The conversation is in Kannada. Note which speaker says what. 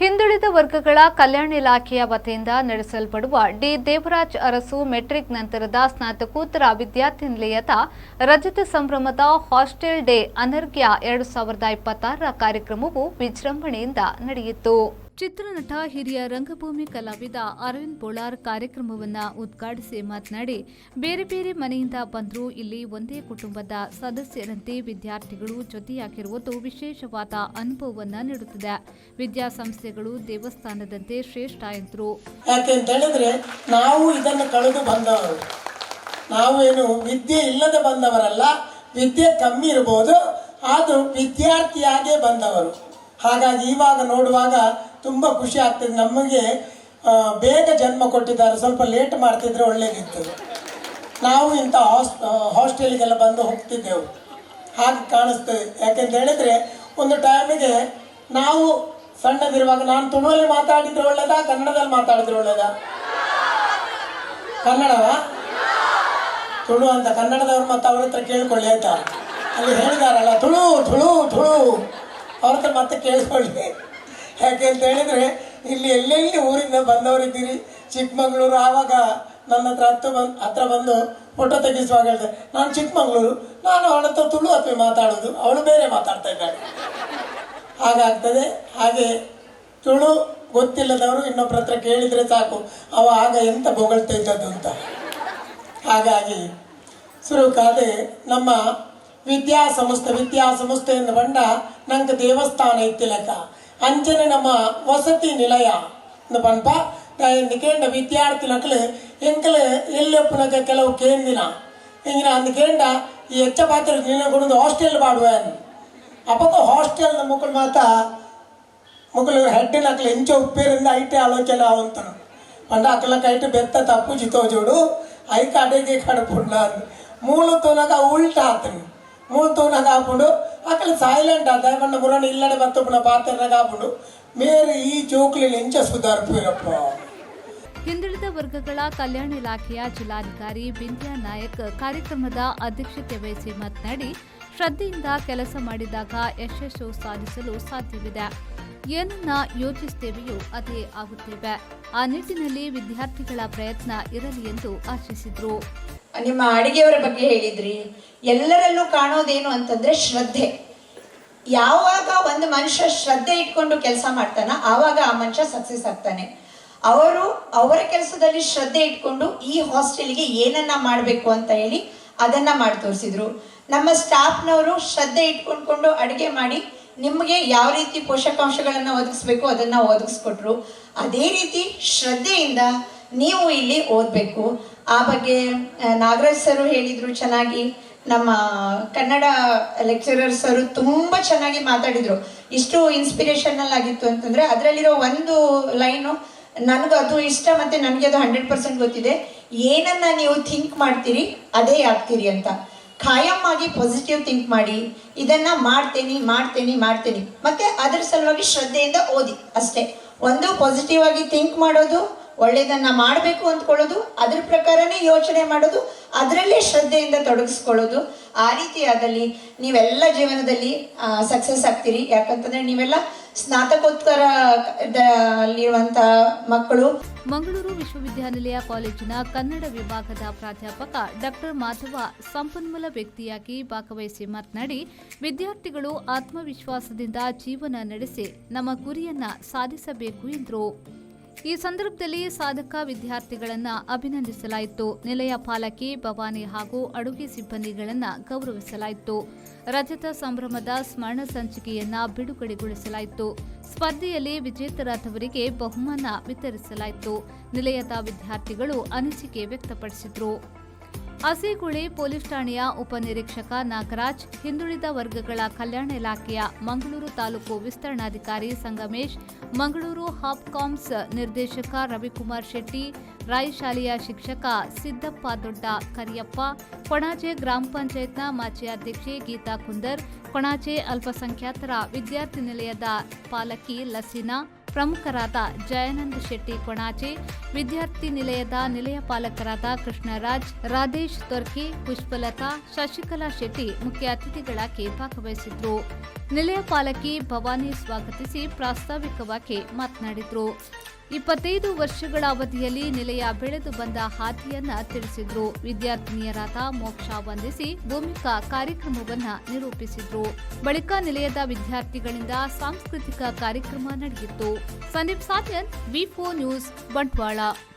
Speaker 1: ಹಿಂದುಳಿದ ವರ್ಗಗಳ ಕಲ್ಯಾಣ ಇಲಾಖೆಯ ವತಿಯಿಂದ ನಡೆಸಲ್ಪಡುವ ಡಿ ದೇವರಾಜ್ ಅರಸು ಮೆಟ್ರಿಕ್ ನಂತರದ ಸ್ನಾತಕೋತ್ತರ ವಿದ್ಯಾರ್ಥಿ ನಿಲಯದ ರಜತ ಸಂಭ್ರಮದ ಹಾಸ್ಟೆಲ್ ಡೇ ಅನರ್ಘ್ಯ 2026 ಕಾರ್ಯಕ್ರಮವು ವಿಜೃಂಭಣೆಯಿಂದ ನಡೆಯಿತು. ಚಿತ್ರನಟ ಹಿರಿಯ ರಂಗಭೂಮಿ ಕಲಾವಿದ ಅರವಿಂದ್ ಬೋಳಾರ್ ಕಾರ್ಯಕ್ರಮವನ್ನು ಉದ್ಘಾಟಿಸಿ ಮಾತನಾಡಿ, ಬೇರೆ ಬೇರೆ ಮನೆಯಿಂದ ಬಂದರೂ ಇಲ್ಲಿ ಒಂದೇ ಕುಟುಂಬದ ಸದಸ್ಯರಂತೆ ವಿದ್ಯಾರ್ಥಿಗಳು ಜೊತೆಯಾಗಿರುವುದು ವಿಶೇಷವಾದ ಅನುಭವವನ್ನು ನೀಡುತ್ತದೆ. ವಿದ್ಯಾಸಂಸ್ಥೆಗಳು ದೇವಸ್ಥಾನದಂತೆ ಶ್ರೇಷ್ಠ ಎಂದರು.
Speaker 2: ಯಾಕೆಂತ ಹೇಳಿದ್ರೆ ನಾವು ಇದನ್ನು ಕಳೆದು ಬಂದವರು, ನಾವೇನು ವಿದ್ಯೆ ಇಲ್ಲದೆ ಬಂದವರಲ್ಲ. ವಿದ್ಯೆ ಕಮ್ಮಿ ಇರಬಹುದು, ಅದು ವಿದ್ಯಾರ್ಥಿಯಾಗೇ ಬಂದವರು. ಹಾಗಾಗಿ ಇವಾಗ ನೋಡುವಾಗ ತುಂಬ ಖುಷಿ ಆಗ್ತದೆ. ನಮಗೆ ಬೇಗ ಜನ್ಮ ಕೊಟ್ಟಿದ್ದಾರೆ, ಸ್ವಲ್ಪ ಲೇಟ್ ಮಾಡ್ತಿದ್ರೆ ಒಳ್ಳೇದಿತ್ತು. ನಾವು ಇಂಥ ಹಾಸ್ಟೆಲ್ಗೆಲ್ಲ ಬಂದು ಹೋಗ್ತಿದ್ದೆವು, ಹಾಗೆ ಕಾಣಿಸ್ತದೆ. ಯಾಕೆಂತ ಹೇಳಿದರೆ ಒಂದು ಟೈಮಿಗೆ ನಾವು ಸಣ್ಣದಿರುವಾಗ ನಾನು ತುಳುವಲ್ಲಿ ಮಾತಾಡಿದ್ರೆ ಒಳ್ಳೇದಾ, ಕನ್ನಡದಲ್ಲಿ ಮಾತಾಡಿದ್ರೆ ಒಳ್ಳೇದಾ? ಕನ್ನಡವಾ? ತುಳು ಅಂತ ಕನ್ನಡದವ್ರು ಮತ್ತು ಅವ್ರ ಹತ್ರ ಕೇಳ್ಕೊಳ್ಳಿ ಆಯ್ತಾ. ಅಲ್ಲಿ ಹೇಳಿದಾರಲ್ಲ ತುಳು ತುಳು ತುಳು, ಅವ್ರ ಹತ್ರ ಮತ್ತೆ ಕೇಳಿಸ್ಕೊಳ್ಳಿ. ಯಾಕೆ ಅಂತ ಹೇಳಿದರೆ ಇಲ್ಲಿ ಎಲ್ಲೆಲ್ಲಿ ಊರಿಂದ ಬಂದವರಿದ್ದೀರಿ. ಚಿಕ್ಕಮಗಳೂರು ಆವಾಗ ನನ್ನ ಹತ್ರ ಬಂದು ಫೋಟೋ ತೆಗೆಸುವಾಗ ಹೇಳ್ತಾರೆ, ನಾನು ಚಿಕ್ಕಮಗಳೂರು, ನಾನು ಅವಳ ಹತ್ರ ತುಳು ಅಥವಾ ಮಾತಾಡೋದು, ಅವಳು ಬೇರೆ ಮಾತಾಡ್ತಾ ಇದ್ದಾಳೆ. ಹಾಗಾಗ್ತದೆ. ಹಾಗೆ ತುಳು ಗೊತ್ತಿಲ್ಲದವರು ಇನ್ನೊಬ್ಬರ ಹತ್ರ ಕೇಳಿದರೆ ಸಾಕು, ಅವ ಆಗ ಎಂತ ಬೊಗಳ್ತಾ ಇದ್ದದ್ದು ಅಂತ. ಹಾಗಾಗಿ ಸುರುಕಾದೆ ನಮ್ಮ ವಿದ್ಯಾಸಂಸ್ಥೆಯನ್ನು ಬಂಡ ನಂಗೆ ದೇವಸ್ಥಾನ ಇತ್ತಿಲಕ ಅಂಚನೆ ನಮ್ಮ ವಸತಿ ನಿಲಯ ಪಂಪ ಎಂದುಕೇಂಡ ವಿದ್ಯಾರ್ಥಿನಕ್ಲು ಎಂಕಲು ಎಲ್ಲೊಪ್ಪನಕ ಕೆಲವು ಕೇಂದಿನ ಇಂಗಿನ ಅಂದುಕೇಂಡ ಈ ಹೆಚ್ಚ ಪಾತ್ರ ನಿನ್ನ ಹಾಸ್ಟೆಲ್ ಪಾಡುವನು ಅಪ್ಪಕ್ಕ ಹಾಸ್ಟೆಲ್ ಮಕ್ಕಳು ಮಕ್ಕಳು ಹೆಡ್ಡಿನಕ್ಲು ಎಂಚ ಉಪ್ಪೇರಿಂದ ಐಟೆ ಆಲೋಚನೆ ಅವಂತನು ಪಂಡ ಅಕ್ಕಲಕ್ಕ ಐಟು ಬೆತ್ತ ತಪ್ಪು ಜಿತೋಜೋಡು ಐಕ ಅಡೆಗೆ ಕಡಪುಂಡ ಮೂಳು ತೋನಾಗ ಉಲ್ಟಾ ಆತನು. ಮೂಳು ತೋನಾಗ ಹಾಕೊಂಡು ಅಕ್ಕಲು ಸೈಲೆಂಟ್ ಆದ ಪಂಡ ಮುರಣ ಇಲ್ಲಡೆ ಬತ್ತಪ್ಪನ ಪಾತ್ರನಾಗ ಹಾಕೊಂಡು ಮೇರೆ ಈ ಜೋಕ್ಲಿ ಎಂಚ ಸುಧಾರಿರಪ್ಪ.
Speaker 1: ಹಿಂದುಳಿದ ವರ್ಗಗಳ ಕಲ್ಯಾಣ ಇಲಾಖೆಯ ಜಿಲ್ಲಾಧಿಕಾರಿ ಬಿಂದ್ಯಾ ನಾಯಕ್ ಕಾರ್ಯಕ್ರಮದ ಅಧ್ಯಕ್ಷತೆ ವಹಿಸಿ ಮಾತನಾಡಿ, ಶ್ರದ್ಧೆಯಿಂದ ಕೆಲಸ ಮಾಡಿದಾಗ ಯಶಸ್ಸು ಸಾಧಿಸಲು ಸಾಧ್ಯವಿದೆ. ಏನನ್ನ ಯೋಚಿಸುತ್ತೇವೆಯೋ ಅದೇ ಆಗುತ್ತೇವೆ. ಆ ನಿಟ್ಟಿನಲ್ಲಿ ವಿದ್ಯಾರ್ಥಿಗಳ ಪ್ರಯತ್ನ ಇರಲಿ ಎಂದು ಆಶಿಸಿದರು.
Speaker 3: ನಿಮ್ಮ ಅಡಿಗೆಯವರ ಬಗ್ಗೆ ಹೇಳಿದ್ರಿ. ಎಲ್ಲರಲ್ಲೂ ಕಾಣೋದೇನು ಅಂತಂದ್ರೆ ಶ್ರದ್ಧೆ. ಯಾವಾಗ ಒಂದು ಮನುಷ್ಯ ಶ್ರದ್ಧೆ ಇಟ್ಕೊಂಡು ಕೆಲಸ ಮಾಡ್ತಾನ ಆವಾಗ ಆ ಮನುಷ್ಯ ಸಕ್ಸಸ್ ಆಗ್ತಾನೆ. ಅವರ ಕೆಲಸದಲ್ಲಿ ಶ್ರದ್ಧೆ ಇಟ್ಕೊಂಡು ಈ ಹಾಸ್ಟೆಲ್ಗೆ ಏನನ್ನ ಮಾಡಬೇಕು ಅಂತ ಹೇಳಿ ಅದನ್ನ ಮಾಡಿ ತೋರಿಸಿದ್ರು. ನಮ್ಮ ಸ್ಟಾಫ್ನವರು ಶ್ರದ್ಧೆ ಇಟ್ಕೊಂಡು ಅಡುಗೆ ಮಾಡಿ ನಿಮಗೆ ಯಾವ ರೀತಿ ಪೋಷಕಾಂಶಗಳನ್ನು ಒದಗಿಸ್ಬೇಕು ಅದನ್ನ ಒದಗಿಸ್ಕೊಟ್ರು. ಅದೇ ರೀತಿ ಶ್ರದ್ಧೆಯಿಂದ ನೀವು ಇಲ್ಲಿ ಓದಬೇಕು. ಆ ಬಗ್ಗೆ ನಾಗರಾಜ್ ಸರು ಹೇಳಿದ್ರು ಚೆನ್ನಾಗಿ. ನಮ್ಮ ಕನ್ನಡ ಲೆಕ್ಚರರ್ಸ್ ಅವರು ತುಂಬ ಚೆನ್ನಾಗಿ ಮಾತಾಡಿದ್ರು. ಇಷ್ಟು ಇನ್ಸ್ಪಿರೇಷನಲ್ ಆಗಿತ್ತು ಅಂತಂದರೆ ಅದರಲ್ಲಿರೋ ಒಂದು ಲೈನು ನನಗೂ ಅದು ಇಷ್ಟ, ಮತ್ತು ನನಗೆ ಅದು 100% ಗೊತ್ತಿದೆ. ಏನನ್ನ ನೀವು ಥಿಂಕ್ ಮಾಡ್ತೀರಿ ಅದೇ ಆಗ್ತೀರಿ ಅಂತ. ಖಾಯಂ ಆಗಿ ಪಾಸಿಟಿವ್ ಥಿಂಕ್ ಮಾಡಿ, ಇದನ್ನ ಮಾಡ್ತೇನೆ ಮತ್ತೆ ಅದರ ಸಲುವಾಗಿ ಶ್ರದ್ಧೆಯಿಂದ ಓದಿ ಅಷ್ಟೇ. ಒಂದು ಪಾಸಿಟಿವ್ ಆಗಿ ಥಿಂಕ್ ಮಾಡೋದು, ಒಳ್ಳೆಯದನ್ನ ಮಾಡಬೇಕು ಅಂದ್ಕೊಳ್ಳೋದು, ಅದ್ರ ಪ್ರಕಾರನೇ ಯೋಚನೆ ಮಾಡೋದು, ಅದರಲ್ಲೇ ಶ್ರದ್ಧೆಯಿಂದ ತೊಡಗಿಸ್ಕೊಳ್ಳೋದು. ಆ ರೀತಿಯಾದಲ್ಲಿ ನೀವೆಲ್ಲ ಜೀವನದಲ್ಲಿ ಸಕ್ಸಸ್ ಆಗ್ತೀರಿ. ಯಾಕಂತಂದ್ರೆ ನೀವೆಲ್ಲ ಸ್ನಾತಕೋತ್ತರದಲ್ಲಿರುವಂಥ ಮಕ್ಕಳು.
Speaker 1: ಮಂಗಳೂರು ವಿಶ್ವವಿದ್ಯಾನಿಲಯ ಕಾಲೇಜಿನ ಕನ್ನಡ ವಿಭಾಗದ ಪ್ರಾಧ್ಯಾಪಕ ಡಾಕ್ಟರ್ ಮಾಧವ ಸಂಪನ್ಮೂಲ ವ್ಯಕ್ತಿಯಾಗಿ ಭಾಗವಹಿಸಿ ಮಾತನಾಡಿ, ವಿದ್ಯಾರ್ಥಿಗಳು ಆತ್ಮವಿಶ್ವಾಸದಿಂದ ಜೀವನ ನಡೆಸಿ ನಮ್ಮ ಗುರಿಯನ್ನ ಸಾಧಿಸಬೇಕು ಎಂದರು. ಈ ಸಂದರ್ಭದಲ್ಲಿ ಸಾಧಕ ವಿದ್ಯಾರ್ಥಿಗಳನ್ನು ಅಭಿನಂದಿಸಲಾಯಿತು. ನಿಲಯ ಪಾಲಕಿ ಭವಾನಿ ಹಾಗೂ ಅಡುಗೆ ಸಿಬ್ಬಂದಿಗಳನ್ನು ಗೌರವಿಸಲಾಯಿತು. ರಜತ ಸಂಭ್ರಮದ ಸ್ಮರಣ ಸಂಚಿಕೆಯನ್ನ ಬಿಡುಗಡೆಗೊಳಿಸಲಾಯಿತು. ಸ್ಪರ್ಧೆಯಲ್ಲಿ ವಿಜೇತರಾದವರಿಗೆ ಬಹುಮಾನ ವಿತರಿಸಲಾಯಿತು. ನಿಲಯದ ವಿದ್ಯಾರ್ಥಿಗಳು ಅನಿಸಿಕೆ ವ್ಯಕ್ತಪಡಿಸಿದರು. ಅಸೀಗುಳಿ ಪೊಲೀಸ್ ಠಾಣೆಯ ಉಪನಿರೀಕ್ಷಕ ನಾಗರಾಜ್, ಹಿಂದುಳಿದ ವರ್ಗಗಳ ಕಲ್ಯಾಣ ಇಲಾಖೆಯ ಮಂಗಳೂರು ತಾಲೂಕು ವಿಸ್ತರಣಾಧಿಕಾರಿ ಸಂಗಮೇಶ್, ಮಂಗಳೂರು ಹಾಪ್ಕಾಮ್ಸ್ ನಿರ್ದೇಶಕ ರವಿಕುಮಾರ್ ಶೆಟ್ಟಿ, ರಾಯ್ ಶಾಲೆಯ ಶಿಕ್ಷಕ ಸಿದ್ದಪ್ಪ ದೊಡ್ಡ ಕರಿಯಪ್ಪ, ಕೊಣಾಜೆ ಗ್ರಾಮ ಪಂಚಾಯತ್ನ ಮಾಜಿ ಅಧ್ಯಕ್ಷೆ ಗೀತಾ ಕುಂದರ್, ಕೊಣಾಜೆ ಅಲ್ಪಸಂಖ್ಯಾತರ ವಿದ್ಯಾರ್ಥಿ ನಿಲಯದ ಪಾಲಕಿ ಲಸೀನಾ, ಪ್ರಮುಖರಾದ ಜಯಾನಂದ ಶೆಟ್ಟಿ ಕೊಣಾಚೆ, ವಿದ್ಯಾರ್ಥಿ ನಿಲಯದ ನಿಲಯ ಪಾಲಕರಾದ ಕೃಷ್ಣರಾಜ್, ರಾಧೇಶ್ ತೊರ್ಕಿ, ಪುಷ್ಪಲತಾ, ಶಶಿಕಲಾ ಶೆಟ್ಟಿ ಮುಖ್ಯ ಅತಿಥಿಗಳಾಗಿ ಭಾಗವಹಿಸಿದ್ರು. ನಿಲಯ ಪಾಲಕಿ ಭವಾನಿ ಸ್ವಾಗತಿಸಿ ಪ್ರಾಸ್ತಾವಿಕವಾಗಿ ಮಾತನಾಡಿದರು. 25 ವರ್ಷಗಳ ಅವಧಿಯಲ್ಲಿ ನಿಲಯ ಬೆಳೆದು ಬಂದ ಹಾದಿಯನ್ನ ತಿಳಿಸಿದ್ರು. ವಿದ್ಯಾರ್ಥಿನಿಯರಾದ ಮೋಕ್ಷ ವಂದಿಸಿ ಭೂಮಿಕಾ ಕಾರ್ಯಕ್ರಮವನ್ನ ನಿರೂಪಿಸಿದ್ರು. ಬಳಿಕ ನಿಲಯದ ವಿದ್ಯಾರ್ಥಿಗಳಿಂದ ಸಾಂಸ್ಕೃತಿಕ ಕಾರ್ಯಕ್ರಮ ನಡೆಯಿತು. ಸಂದೀಪ್ ಸಾಟ್ಯನ್, ವಿ4 ನ್ಯೂಸ್, ಬಂಟ್ವಾಳ.